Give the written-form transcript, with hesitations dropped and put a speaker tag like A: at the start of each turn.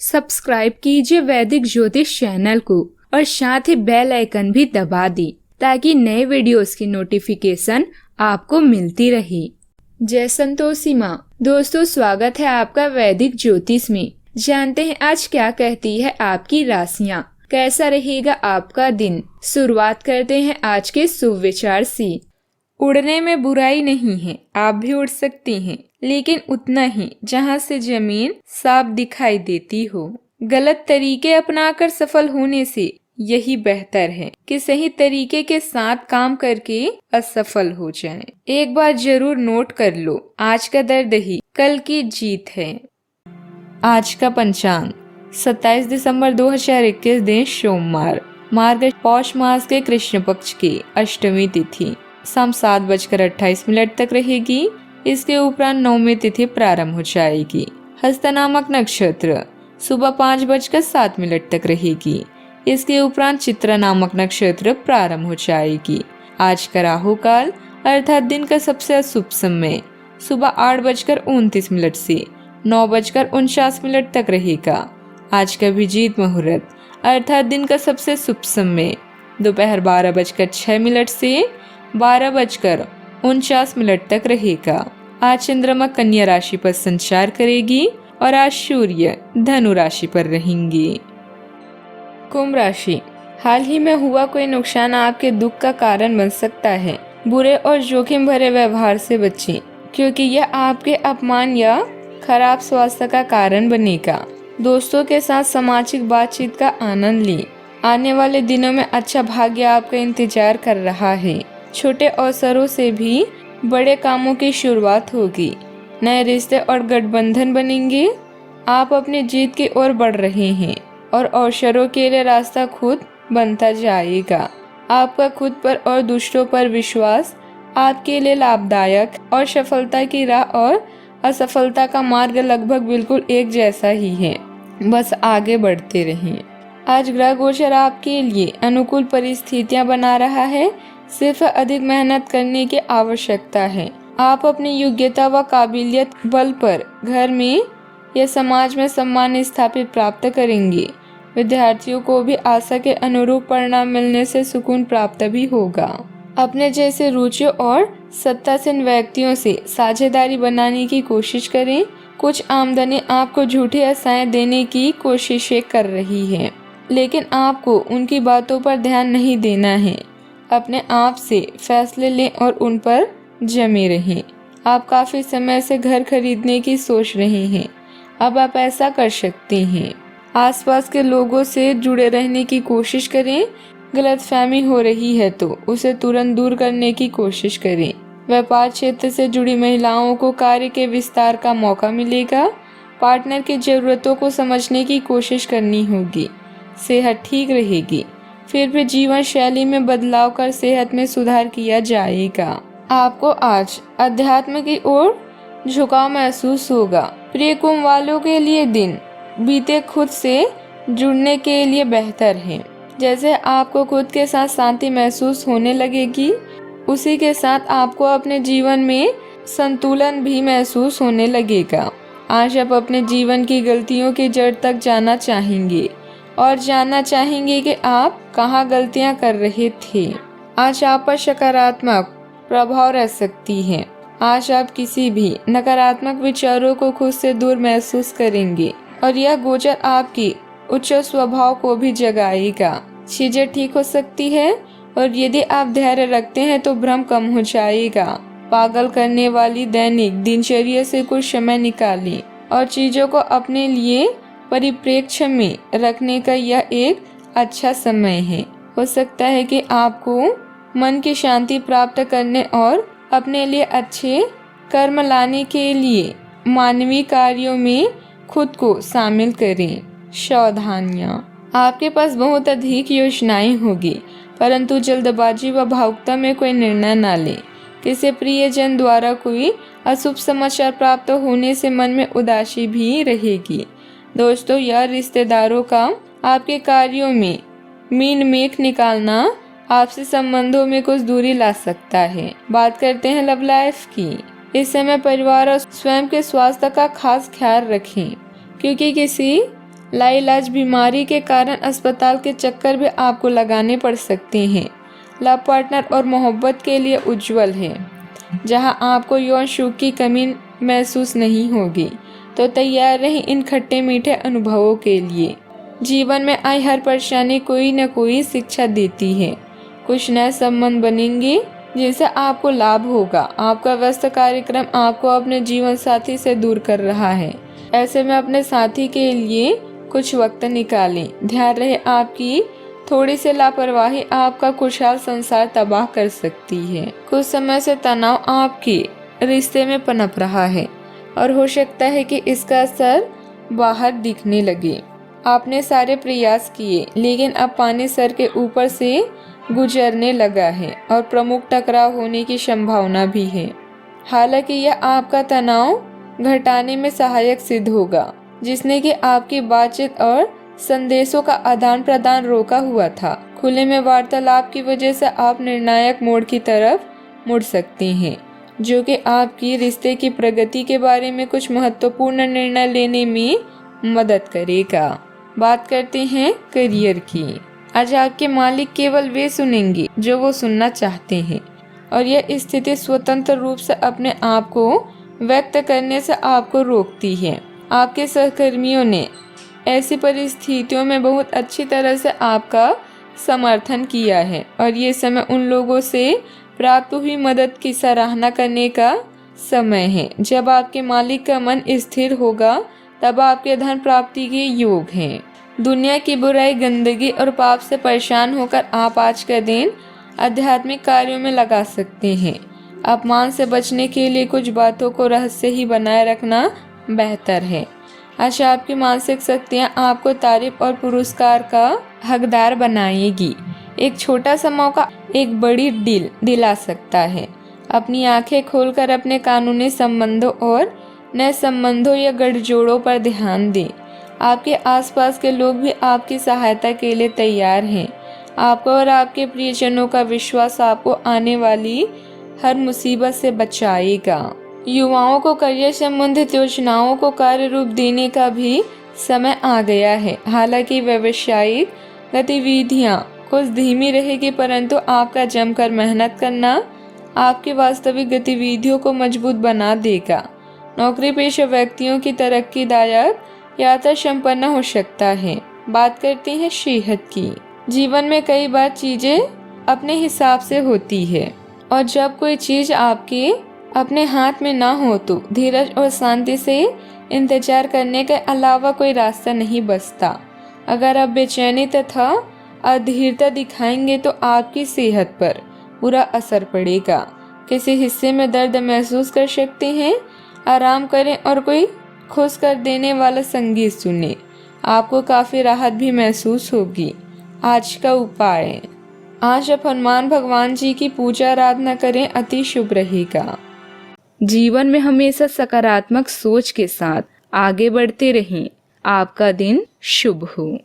A: Subscribe कीजिए वैदिक ज्योतिष चैनल को और साथ ही बेल आइकन भी दबा दी ताकि नए वीडियोस की नोटिफिकेशन आपको मिलती रहे। जय संतोषी माँ। दोस्तों, स्वागत है आपका वैदिक ज्योतिष में। जानते हैं आज क्या कहती है आपकी राशियाँ, कैसा रहेगा आपका दिन। शुरुआत करते हैं आज के शुभ विचार से। उड़ने में बुराई नहीं है, आप भी उड़ सकती हैं, लेकिन उतना ही जहाँ से जमीन साफ दिखाई देती हो। गलत तरीके अपनाकर सफल होने से यही बेहतर है कि सही तरीके के साथ काम करके असफल हो जाएं। एक बार जरूर नोट कर लो, आज का दर्द ही कल की जीत है। आज का पंचांग 27 दिसंबर 2021 दिन सोमवार, मार्गशीर्ष पौष मास के कृष्ण पक्ष की अष्टमी तिथि शाम 7:28 तक रहेगी। इसके उपरांत नवमी तिथि प्रारंभ हो जाएगी। हस्त नामक नक्षत्र सुबह 5:07 तक रहेगी। इसके उपरांत चित्रा नामक नक्षत्र प्रारंभ हो जाएगी। आज का राहु काल अर्थात दिन का सबसे अशुभ समय सुबह 8:29 से 9:49 तक रहेगा। आज का अभिजीत मुहूर्त अर्थात दिन का सबसे शुभ समय दोपहर 12:06 से 12:49 तक रहेगा। आज चंद्रमा कन्या राशि पर संचार करेगी और आज सूर्य धनु राशि पर रहेंगे। कुंभ राशि, हाल ही में हुआ कोई नुकसान आपके दुख का कारण बन सकता है। बुरे और जोखिम भरे व्यवहार से बचें, क्योंकि यह आपके अपमान या खराब स्वास्थ्य का कारण बनेगा। दोस्तों के साथ सामाजिक बातचीत का आनंद लें। आने वाले दिनों में अच्छा भाग्य आपका इंतजार कर रहा है। छोटे अवसरों से भी बड़े कामों की शुरुआत होगी। नए रिश्ते और गठबंधन बनेंगे। आप अपनी जीत की ओर बढ़ रहे हैं और अवसरों के लिए रास्ता खुद बनता जाएगा। आपका खुद पर और दूसरों पर विश्वास आपके लिए लाभदायक और सफलता की राह और असफलता का मार्ग लगभग बिल्कुल एक जैसा ही है, बस आगे बढ़ते रहें। आज ग्रह गोचर आपके लिए अनुकूल परिस्थितियां बना रहा है। सिर्फ अधिक मेहनत करने की आवश्यकता है। आप अपनी योग्यता व काबिलियत बल पर घर में या समाज में सम्मान स्थापित प्राप्त करेंगे। विद्यार्थियों को भी आशा के अनुरूप परिणाम मिलने से सुकून प्राप्त भी होगा। अपने जैसे रुचियों और सत्तासीन व्यक्तियों से साझेदारी बनाने की कोशिश करें। कुछ आमदनी आपको झूठी आशाएं देने की कोशिशें कर रही है, लेकिन आपको उनकी बातों पर ध्यान नहीं देना है। अपने आप से फैसले लें और उन पर जमे रहें। आप काफी समय से घर खरीदने की सोच रहे हैं, अब आप ऐसा कर सकते हैं। आसपास के लोगों से जुड़े रहने की कोशिश करें। गलतफहमी हो रही है तो उसे तुरंत दूर करने की कोशिश करें। व्यापार क्षेत्र से जुड़ी महिलाओं को कार्य के विस्तार का मौका मिलेगा। पार्टनर की जरूरतों को समझने की कोशिश करनी होगी। सेहत ठीक रहेगी, फिर भी जीवन शैली में बदलाव कर सेहत में सुधार किया जाएगा। आपको आज अध्यात्म की ओर झुकाव महसूस होगा। प्रिय कुंभ वालों के लिए दिन बीते खुद से जुड़ने के लिए बेहतर है। जैसे आपको खुद के साथ शांति महसूस होने लगेगी, उसी के साथ आपको अपने जीवन में संतुलन भी महसूस होने लगेगा। आज आप अपने जीवन की गलतियों की जड़ तक जाना चाहेंगे और जानना चाहेंगे कि आप कहाँ गलतियाँ कर रहे थे। आज आप पर सकारात्मक प्रभाव रह सकती है। आज आप किसी भी नकारात्मक विचारों को खुद से दूर महसूस करेंगे और यह गोचर आपकी उच्च स्वभाव को भी जगाएगा। चीजें ठीक हो सकती है और यदि आप धैर्य रखते हैं तो भ्रम कम हो जाएगा। पागल करने वाली दैनिक दिनचर्या से कुछ समय निकालें और चीजों को अपने लिए परिप्रेक्ष्य में रखने का यह एक अच्छा समय है। हो सकता है कि आपको मन की शांति प्राप्त करने और अपने लिए अच्छे कर्म लाने के लिए मानवीय कार्यों में खुद को शामिल करें। सावधानियां, आपके पास बहुत अधिक योजनाएं होगी, परंतु जल्दबाजी व भावुकता में कोई निर्णय न लें। किसी प्रियजन द्वारा कोई अशुभ समाचार प्राप्त होने से मन में उदासी भी रहेगी। दोस्तों या रिश्तेदारों का आपके कार्यों में मीन मेख निकालना आपसे संबंधों में कुछ दूरी ला सकता है। बात करते हैं लव लाइफ की। इस समय परिवार और स्वयं के स्वास्थ्य का खास ख्याल रखें, क्योंकि किसी लाइलाज बीमारी के कारण अस्पताल के चक्कर भी आपको लगाने पड़ सकते हैं। लव पार्टनर और मोहब्बत के लिए उज्जवल है, जहां आपको यौन सुख की कमी महसूस नहीं होगी। तो तैयार रहें इन खट्टे मीठे अनुभवों के लिए। जीवन में आई हर परेशानी कोई न कोई शिक्षा देती है। कुछ नए संबंध बनेंगे जिनसे आपको लाभ होगा। आपका व्यस्त कार्यक्रम आपको अपने जीवन साथी से दूर कर रहा है। ऐसे में अपने साथी के लिए कुछ वक्त निकालें। ध्यान रहे आपकी थोड़ी सी लापरवाही आपका खुशहाल संसार तबाह कर सकती है। कुछ समय से तनाव आपके रिश्ते में पनप रहा है और हो सकता है कि इसका असर बाहर दिखने लगे। आपने सारे प्रयास किए, लेकिन अब पानी सर के ऊपर से गुजरने लगा है और प्रमुख टकराव होने की संभावना भी है। हालांकि यह आपका तनाव घटाने में सहायक सिद्ध होगा, जिसने कि आपकी बातचीत और संदेशों का आदान प्रदान रोका हुआ था। खुले में वार्तालाप की वजह से आप निर्णायक मोड़ की तरफ मुड़ सकते हैं, जो कि आपकी रिश्ते की प्रगति के बारे में कुछ महत्वपूर्ण निर्णय लेने में मदद करेगा। बात करते हैं करियर की। आज आपके मालिक केवल वे सुनेंगे जो वो सुनना चाहते हैं, और यह स्थिति स्वतंत्र रूप से अपने आप को व्यक्त करने से आपको रोकती है। आपके सहकर्मियों ने ऐसी परिस्थितियों में बहुत अच्छी तरह से आपका समर्थन किया है, और ये समय उन लोगों से प्राप्त हुई मदद की सराहना करने का समय है। जब आपके मालिक का मन स्थिर होगा, तब आपके धन प्राप्ति के योग हैं। दुनिया की बुराई, गंदगी और पाप से परेशान होकर आप आज का दिन आध्यात्मिक कार्यों में लगा सकते हैं। अपमान से बचने के लिए कुछ बातों को रहस्य ही बनाए रखना बेहतर है। आज आपकी मानसिक शक्तियाँ आपको तारीफ और पुरस्कार का हकदार बनाएगी। एक छोटा सा मौका एक बड़ी डील दिला सकता है। अपनी आंखें खोलकर अपने कानूनी संबंधों और नए संबंधों या गठजोड़ों पर ध्यान दें। आपके आसपास के लोग भी आपकी सहायता के लिए तैयार हैं। आपको और आपके प्रियजनों का विश्वास आपको आने वाली हर मुसीबत से बचाएगा। युवाओं को करियर संबंधित योजनाओं को कार्य रूप देने का भी समय आ गया है। हालांकि व्यावसायिक गतिविधियां कुछ धीमी रहेगी, परंतु आपका जमकर मेहनत करना आपकी वास्तविक गतिविधियों को मजबूत बना देगा। नौकरी पेशा व्यक्तियों की तरक्कीदायक यात्रा संपन्न हो सकता है। बात करते हैं सेहत की। जीवन में कई बार चीजें अपने हिसाब से होती है, और जब कोई चीज आपके अपने हाथ में ना हो तो धीरज और शांति से इंतजार करने के अलावा कोई रास्ता नहीं बचता। अगर आप बेचैनी तथा अधीरता दिखाएंगे तो आपकी सेहत पर बुरा असर पड़ेगा। किसी हिस्से में दर्द महसूस कर सकते हैं, आराम करें और कोई खुश कर देने वाला संगीत सुने। आपको काफी राहत भी महसूस होगी। आज का उपाय, आज आप हनुमान भगवान जी की पूजा आराधना करें, अति शुभ रहेगा। जीवन में हमेशा सकारात्मक सोच के साथ आगे बढ़ते रहें। आपका दिन शुभ हो।